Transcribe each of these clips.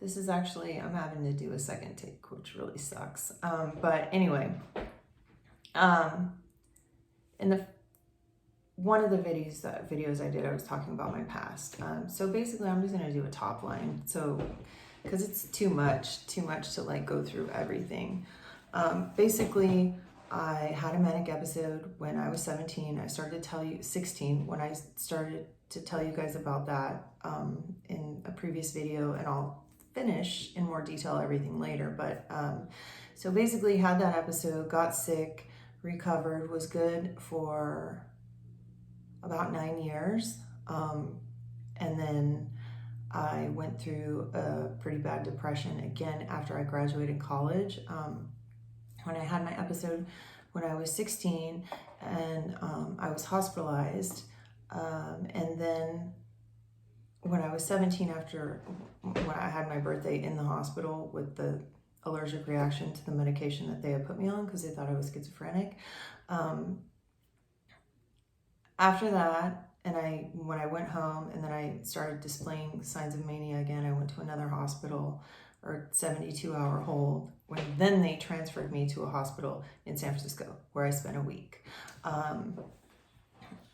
This is actually, I'm having to do a second take, which really sucks. But anyway, in the one of the videos I did, I was talking about my past. So basically, I'm just gonna do a top line. So, because it's too much to like go through everything. Basically, I had a manic episode when I was 17. I started to tell you 16 when I started to tell you guys about that in a previous video, and I'll finish in more detail everything later. But so basically, had that episode, got sick, recovered, was good for about 9 years. And then I went through a pretty bad depression again after I graduated college. When I had my episode when I was 16, and I was hospitalized. And then when I was 17, after when I had my birthday in the hospital with the allergic reaction to the medication that they had put me on because they thought I was schizophrenic. After that, and when I went home and then I started displaying signs of mania again, I went to another hospital or 72-hour hold. Then they transferred me to a hospital in San Francisco where I spent a week.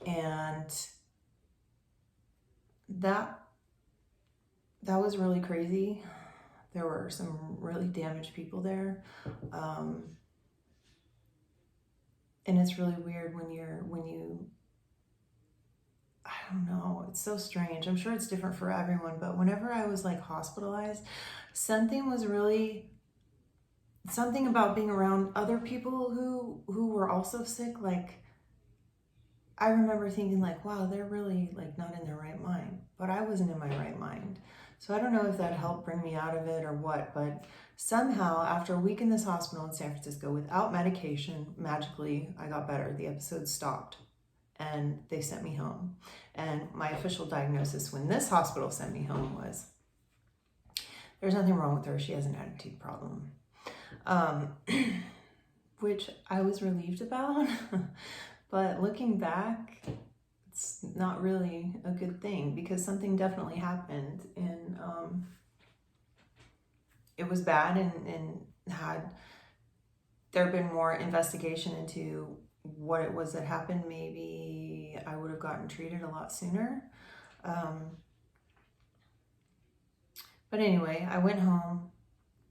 And that was really crazy. There were some really damaged people there. And it's really weird when you I don't know, it's so strange. I'm sure it's different for everyone, but whenever I was like hospitalized, something about being around other people who were also sick. Like, I remember thinking like, wow, they're really like not in their right mind, but I wasn't in my right mind. So I don't know if that helped bring me out of it or what, but somehow after a week in this hospital in San Francisco without medication, magically I got better. The episode stopped and they sent me home. And my official diagnosis when this hospital sent me home was, there's nothing wrong with her, she has an attitude problem. Which I was relieved about. But looking back, it's not really a good thing because something definitely happened, and it was bad, and had there been more investigation into what it was that happened, maybe I would have gotten treated a lot sooner. But anyway, I went home.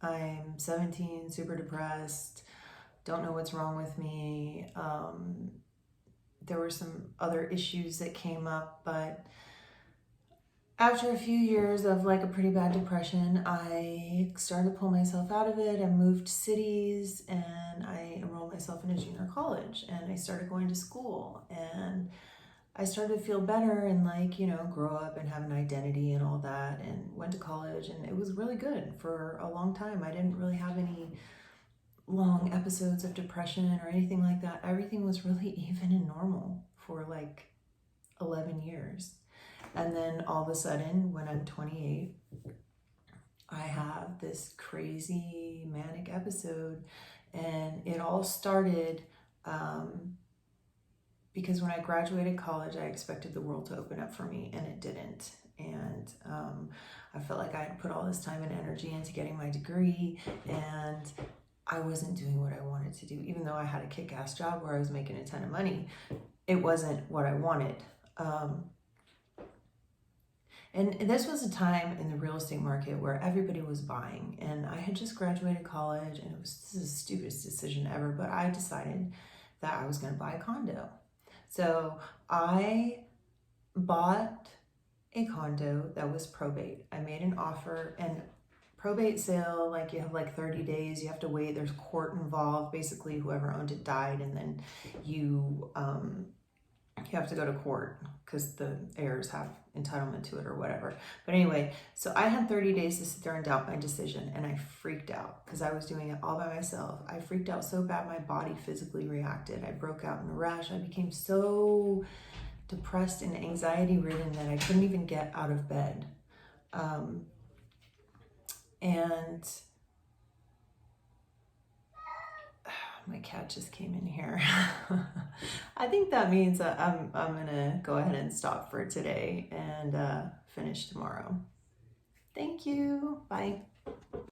I'm 17, super depressed, don't know what's wrong with me. There were some other issues that came up, but after a few years of like a pretty bad depression, I started to pull myself out of it. I moved cities and I enrolled myself in a junior college and I started going to school, and I started to feel better and like, grow up and have an identity and all that, and went to college, and it was really good for a long time. I didn't really have any long episodes of depression or anything like that. Everything was really even and normal for like 11 years. And then all of a sudden, when I'm 28, I have this crazy manic episode. And it all started because when I graduated college, I expected the world to open up for me, and it didn't. And I felt like I had put all this time and energy into getting my degree, and I wasn't doing what I wanted to do. Even though I had a kick-ass job where I was making a ton of money, it wasn't what I wanted. And this was a time in the real estate market where everybody was buying, and I had just graduated college, and this is the stupidest decision ever, but I decided that I was going to buy a condo. So I bought a condo that was probate. I made an offer, and probate sale, like you have like 30 days, you have to wait, there's court involved. Basically whoever owned it died, and then you have to go to court because the heirs have entitlement to it or whatever. But anyway, so I had 30 days to sit there and doubt my decision, and I freaked out because I was doing it all by myself. I freaked out so bad my body physically reacted. I broke out in a rash. I became so depressed and anxiety ridden that I couldn't even get out of bed. And my cat just came in here. I think that means that I'm gonna go ahead and stop for today and finish tomorrow. Thank you. Bye.